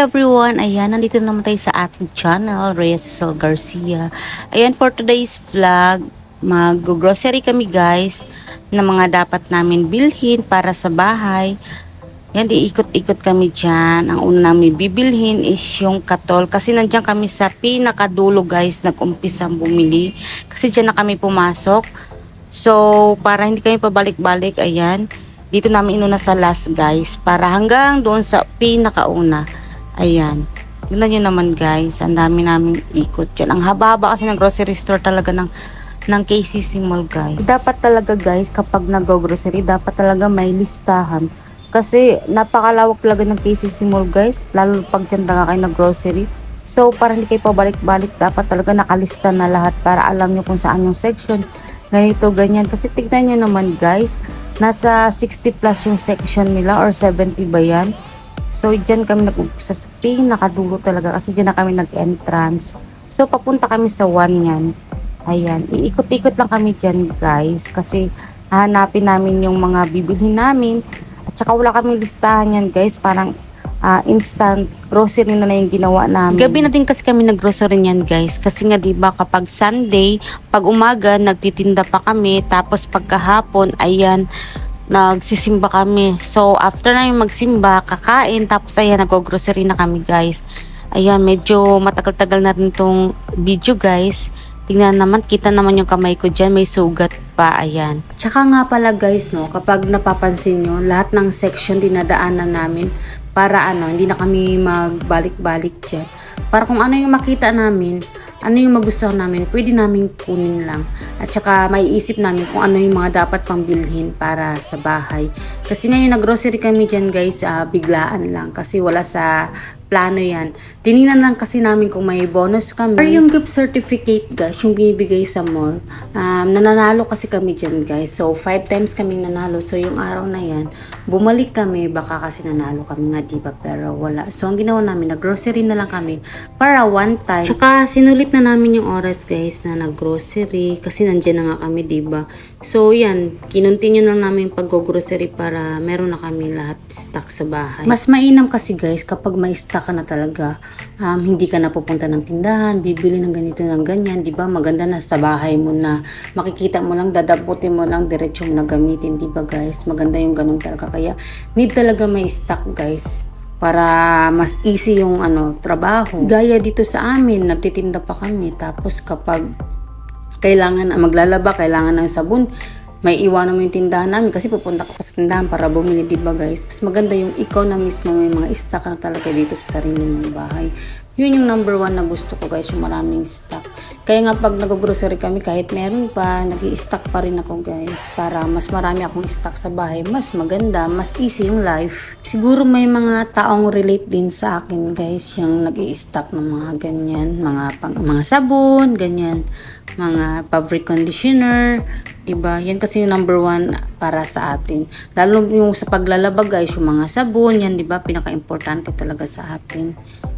everyone! Ayan, nandito naman tayo sa ating channel, Rhea Cecil Garcia. Ayan, for today's vlog, mag-grocery kami guys na mga dapat namin bilhin para sa bahay. Ayan, iikot-ikot kami dyan. Ang una namin bibilhin is yung katol. Kasi nandiyan kami sa pinakadulo guys, nag-umpisa bumili. Kasi dyan na kami pumasok. So, para hindi kami pabalik-balik, ayan. Dito namin inuna sa last guys. Para hanggang doon sa pinakauna. Ayan. Tingnan nyo naman guys. Ang dami namin ikot dyan. Ang haba-haba kasi ng grocery store talaga ng KCC Mall guys. Dapat talaga guys kapag nag-grocery, dapat talaga may listahan. Kasi napakalawak talaga ng KCC Mall guys. Lalo pag dyan talaga kayo nag-grocery. So para hindi kayo pabalik-balik, dapat talaga nakalista na lahat para alam nyo kung saan yung section. Ganito, ganyan. Kasi tignan nyo naman guys. Nasa 60 plus yung section nila or 70 ba yan? So, dyan kami nag-umpisa sa pinakadulo talaga kasi dyan na kami nag-entrance. So, papunta kami sa 1 yan. Ayan. Iikot-ikot lang kami dyan guys kasi hahanapin namin yung mga bibilhin namin. At saka wala kami listahan yan guys. Parang instant grocery na yung ginawa namin. Gabi na din kasi kami nag-grocery niyan guys. Kasi nga diba kapag Sunday, pag umaga nagtitinda pa kami. Tapos pagkahapon, ayan, nagsisimba kami. So after namin magsimba, kakain. Tapos ayan, nag-grocery na kami guys. Ayan, medyo matagal-tagal na rin tong video guys. Tingnan naman, kita naman yung kamay ko dyan. May sugat pa, ayan. Tsaka nga pala guys, no, kapag napapansin nyo, lahat ng section dinadaanan namin para hindi na kami magbalik-balik dyan. Para kung ano yung makita namin, ano yung magustuhan namin, pwede namin kunin lang. At saka may isip namin kung ano yung mga dapat pang bilhin para sa bahay. Kasi ngayon nag-grocery kami dyan guys, biglaan lang. Kasi wala sa plano yan. Tinignan lang kasi namin kung may bonus kami. Or yung gift certificate guys, yung binibigay sa mall. Nananalo kasi kami dyan guys. So 5 times kami nanalo. So yung araw na yan, bumalik kami. Baka kasi nanalo kami nga diba. Pero wala. So ang ginawa namin, nag-grocery na lang kami para one time. Tsaka sinulit na namin yung oras guys na nag-grocery. Kasi nandyan na nga kami diba. So yan, kinontinue lang namin pag-grocery para meron na kami lahat stock sa bahay. Mas mainam kasi guys kapag may stock ka na talaga, hindi ka na pupunta ng tindahan, bibili ng ganito ng ganyan, di ba? Maganda na sa bahay mo na makikita mo lang, dadaputin mo lang, diretso mo na gamitin, di ba guys? Maganda yung ganun talaga. Kaya need talaga may stock guys para mas easy yung trabaho. Gaya dito sa amin, nagtitinda pa kami. Tapos kapag kailangan maglalaba, kailangan ng sabon, may iwanan mo yung tindahan namin kasi pupunta ka pa sa tindahan para bumili, diba guys? Mas maganda yung ikaw na mismo may mga stock na talaga dito sa sarili mong bahay. Yun yung number 1 na gusto ko guys, yung maraming stock. Kaya nga pag nag-grocery kami, kahit meron pa, nag-i-stock pa rin ako guys. Para mas marami akong stock sa bahay, mas maganda, mas easy yung life. Siguro may mga taong relate din sa akin guys, yung nag-i-stock ng mga ganyan, mga sabon, ganyan, mga fabric conditioner, diba? Yan kasi yung number 1 para sa atin. Lalo yung sa paglalaba guys, yung mga sabon, yan diba? Pinaka-importante talaga sa atin.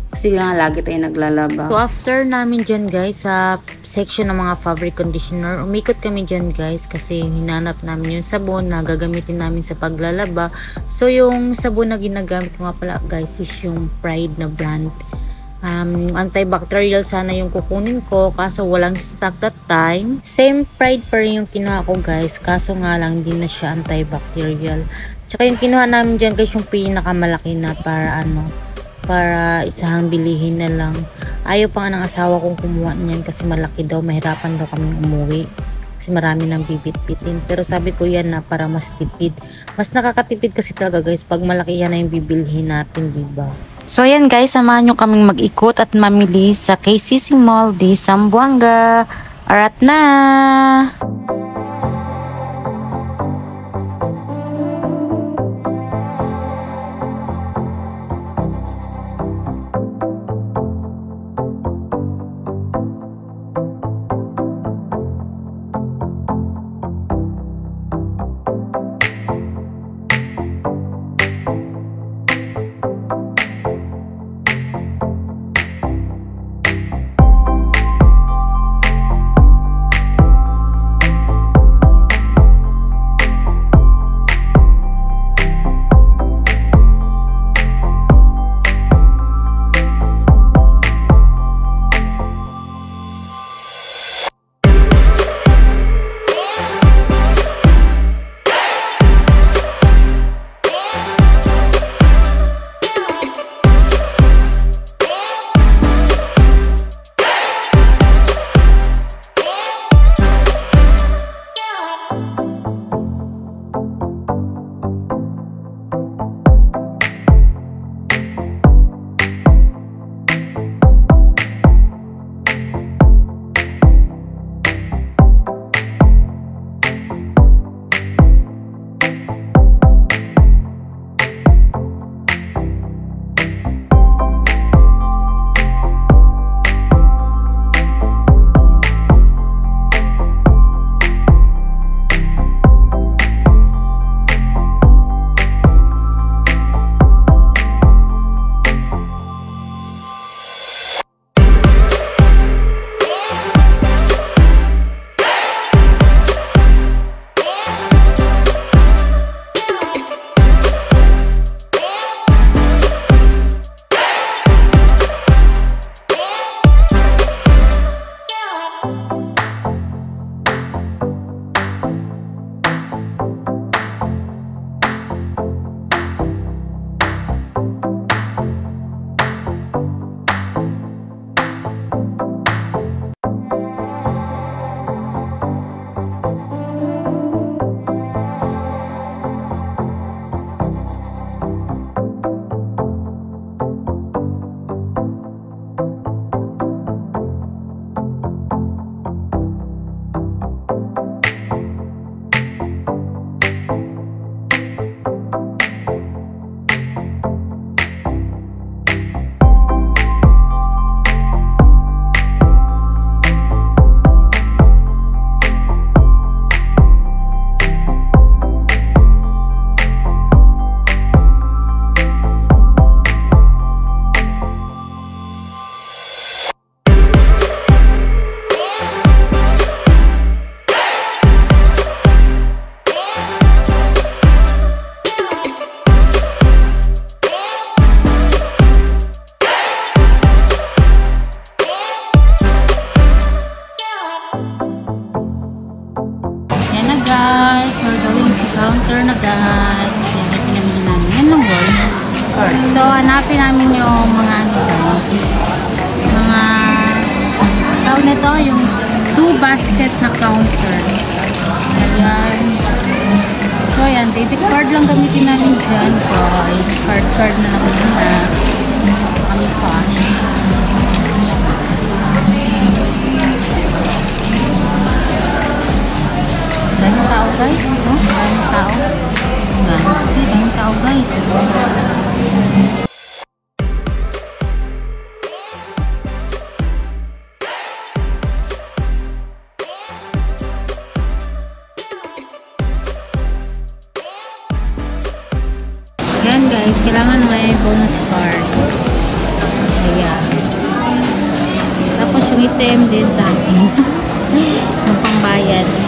Kasi nga lagi tayo naglalaba. So after namin dyan guys, sa section ng mga fabric conditioner, umikot kami dyan guys kasi hinanap namin yung sabon na gagamitin namin sa paglalaba. So yung sabon na ginagamit ko nga pala guys is yung Pride na brand. Yung antibacterial sana yung kukunin ko, kaso walang stock that time. Same Pride pa rin yung kinuha ko guys, kaso nga lang din na siya antibacterial. Tsaka yung kinuha namin dyan guys, yung pinakamalaki na para isahang bilihin na lang. Ayaw pa nga ng asawa kong kumuha niyan kasi malaki daw, mahirapan daw kami umuwi kasi marami nang bibit-bitin. Pero sabi ko yan na para mas tipid. Mas nakakatipid kasi talaga guys pag malaki yan na yung bibilhin natin, diba? So ayan guys, samahan nyo kaming mag-ikot at mamili sa KCC Mall di Zamboanga. Arat na! counter na guys. Yan yung pinamili namin. Yan lang guys. So, hanapin namin yung mga ano guys. Mga tawag nito, yung 2 basket na counter. Ayan. So, ayan. Debit card lang gamitin namin dyan guys. Card na naman na kami cash. Daming tao guys, no? Daming tao. Daming tao guys. Ayan guys, kailangan may bonus card. Ayan. Tapos yung item din sa akin. Yung pambayad.